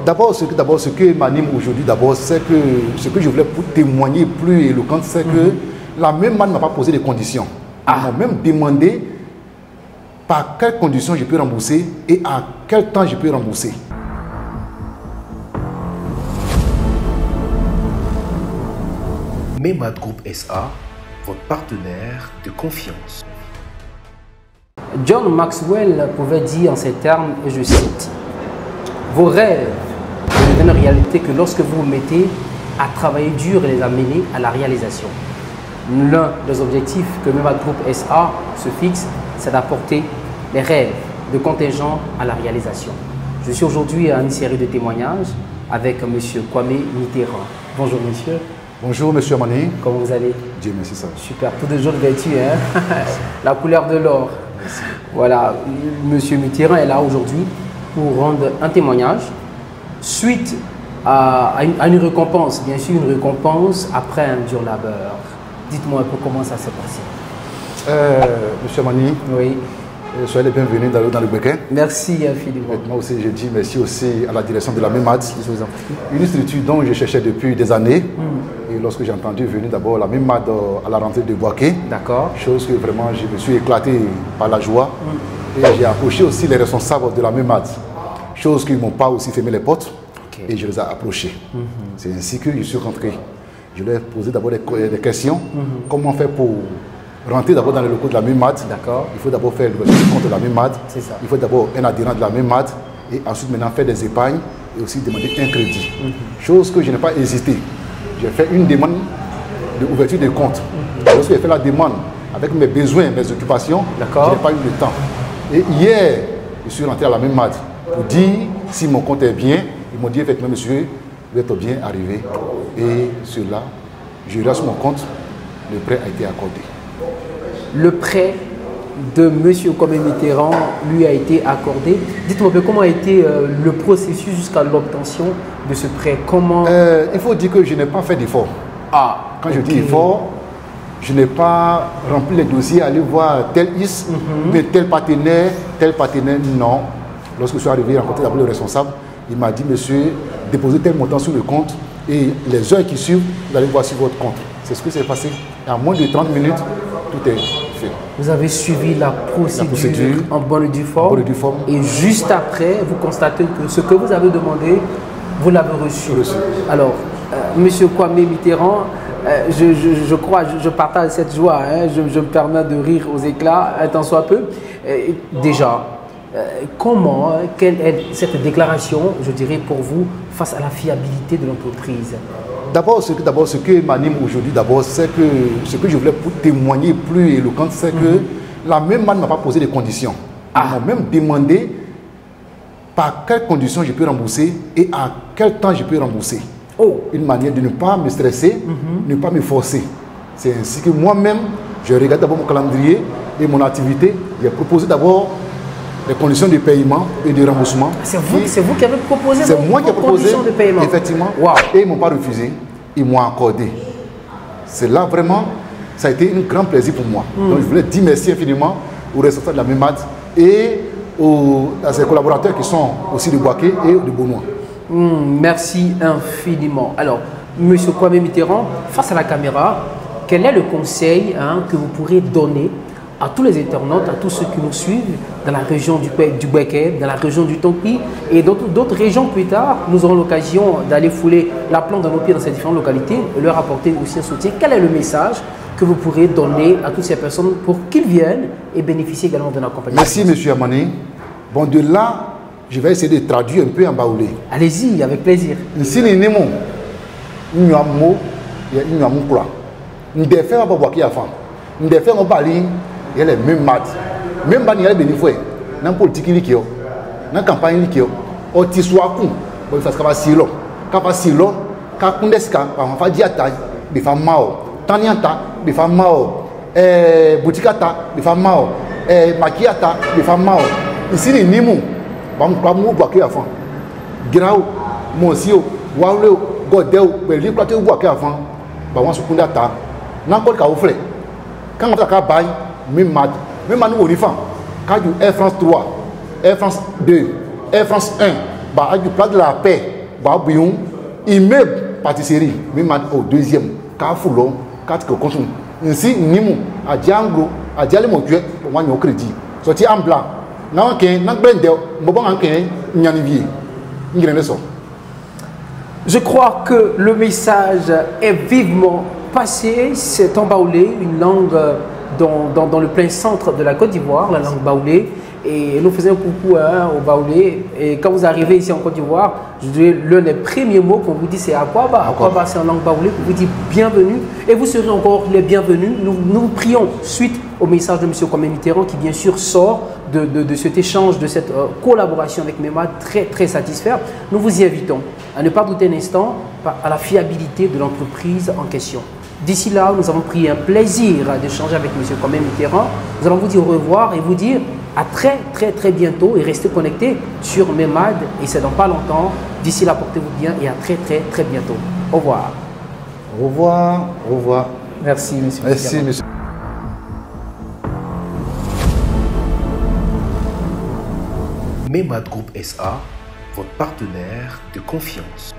D'abord, ce que m'anime aujourd'hui, c'est que ce que je voulais pour témoigner plus éloquent, c'est que la même man ne m'a pas posé des conditions. Ils m'ont même demandé par quelles conditions je peux rembourser et à quel temps je peux rembourser. Memad Group SA, votre partenaire de confiance. John Maxwell pouvait dire en ces termes, et je cite, « Vos rêves ne deviennent réalité que lorsque vous vous mettez à travailler dur et les amener à la réalisation. » L'un des objectifs que Memad Group SA se fixe, c'est d'apporter les rêves de contingents à la réalisation. Je suis aujourd'hui à une série de témoignages avec M. Kwame Mitterrand. Bonjour monsieur. Bonjour monsieur Amani. Comment vous allez? Dieu merci ça. Super, tout de jour vêtu, hein? La couleur de l'or. Voilà, monsieur Mitterrand est là aujourd'hui pour rendre un témoignage suite à une récompense, bien sûr une récompense après un dur labeur. Dites-moi un peu comment ça s'est passé. Monsieur Amani, oui. Soyez les bienvenus dans le Béquin. Merci infiniment. Moi aussi, je dis merci aussi à la direction de la MEMAD. Une structure dont je cherchais depuis des années. Et lorsque j'ai entendu venir d'abord la MEMAD à la rentrée de Boaké, chose que vraiment je me suis éclaté par la joie. Et j'ai approché aussi les responsables de la MEMAD, chose qui ne m'ont pas aussi fermé les portes. Et je les ai approchés. C'est ainsi que je suis rentré. Je leur ai posé d'abord des questions. Comment faire pour rentrer d'abord dans les locaux de la MEMAD. Il faut d'abord faire le compte de la MEMAD. Il faut d'abord un adhérent de la MEMAD et ensuite maintenant faire des épargnes et aussi demander un crédit. Chose que je n'ai pas hésité. J'ai fait une demande d'ouverture de compte. Lorsque j'ai fait la demande avec mes besoins, mes occupations, je n'ai pas eu le temps. Et hier, je suis rentré à la MEMAD pour dire si mon compte est bien. Ils m'ont dit effectivement monsieur, vous êtes bien arrivé. Et cela, je reste mon compte, le prêt a été accordé. Le prêt de M. Kwame Mitterrand lui a été accordé. Dites-moi un peu comment a été le processus jusqu'à l'obtention de ce prêt. Comment... il faut dire que je n'ai pas fait d'effort. Quand je dis effort, je n'ai pas rempli les dossiers, aller voir tel IS, mais tel partenaire, non. Lorsque je suis arrivé à rencontrer d'abord le responsable, il m'a dit, monsieur, déposez tel montant sur le compte et les heures qui suivent, vous allez voir sur votre compte. C'est ce qui s'est passé. En moins de 30 minutes, tout est fait. Vous avez suivi la procédure en bonne et due forme. Et juste après, vous constatez que ce que vous avez demandé, vous l'avez reçu. Alors, monsieur Kwame Mitterrand, je crois, je partage cette joie. Hein, je me permets de rire aux éclats, un tant soit peu. Déjà, quelle est cette déclaration, je dirais, pour vous, face à la fiabilité de l'entreprise? D'abord, ce qui m'anime aujourd'hui, c'est que ce que je voulais pour témoigner plus éloquent, c'est que la même man ne m'a pas posé des conditions. Ils m'ont même demandé par quelles conditions je peux rembourser et à quel temps je peux rembourser. Une manière de ne pas me stresser, ne pas me forcer. C'est ainsi que moi-même, je regarde d'abord mon calendrier et mon activité. J'ai proposé d'abord les conditions de paiement et de remboursement. C'est vous qui avez proposé vos conditions de paiement. Effectivement. Et ils ne m'ont pas refusé. Ils m'ont accordé. C'est là vraiment, ça a été un grand plaisir pour moi. Donc je voulais dire merci infiniment aux responsables de la MEMAD et à ses collaborateurs qui sont aussi de Boaké et de Beaunois. Merci infiniment. Alors, M. Kwame Mitterrand, face à la caméra, quel est le conseil que vous pourrez donner à tous les internautes, à tous ceux qui nous suivent dans la région du Béquet, dans la région du Tonki et dans d'autres régions plus tard, nous aurons l'occasion d'aller fouler la plante de nos pieds dans ces différentes localités et leur apporter aussi un soutien. Quel est le message que vous pourrez donner à toutes ces personnes pour qu'ils viennent et bénéficient également de notre accompagnement? Merci M. Amani. Bon, de là, je vais essayer de traduire un peu en baoulé. Allez-y, avec plaisir. Ici, nous avons un mot, il y a un mot. Nous devons faire un peu de temps. Nous devons faire un peu il y a les mêmes maths. Même si il y a des bénéfices, dans la politique, dans la campagne, on tisse soit coup. On fait ce long. Quand on fait long, quand on fait on fait diata, on fait mal. Taniata, on fait mal. Boutikata, on fait mal. Maquiata, on fait mal. Ici, les nimou, on va nous voir qui avant. Grau, Monsieur, Wawleo, Godel, Beli, Plateau, voir qui avant. On va se prendre ta. N'importe quoi, on fait. Quand on fait un bail, même nous au Rifan, quand du Air France 3, Air France 2, Air France 1, bah, du plat de la paix, Babouillon, immeuble, pâtisserie, même au deuxième, Carrefour, 4 consomme. Ainsi, Nimou, à Django, à Dialemo, pour moi, au crédit. Sorti en blanc. Non, qu'un blende, mon bon enquête, Nyanivier. Je crois que le message est vivement passé. C'est en baoulé, une langue dans le plein centre de la Côte d'Ivoire, la langue baoulé. Et nous faisons un coucou au baoulé. Et quand vous arrivez ici en Côte d'Ivoire, l'un des premiers mots qu'on vous dit, c'est Akwaba. Akwaba, c'est en langue baoulé. On vous dit bienvenue. Et vous serez encore les bienvenus. Nous vous prions suite au message de M. Kwame Mitterrand qui, bien sûr, sort de cet échange, de cette collaboration avec MEMAD, très, très satisfaire. Nous vous y invitons à ne pas douter un instant à la fiabilité de l'entreprise en question. D'ici là, nous avons pris un plaisir d'échanger avec M. Kwame Mitterrand. Nous allons vous dire au revoir et vous dire à très, très, très bientôt et restez connectés sur MEMAD et c'est dans pas longtemps. D'ici là, portez-vous bien et à très, très, très bientôt. Au revoir. Au revoir. Au revoir. Merci, M. Merci, monsieur. MEMAD Group SA, votre partenaire de confiance.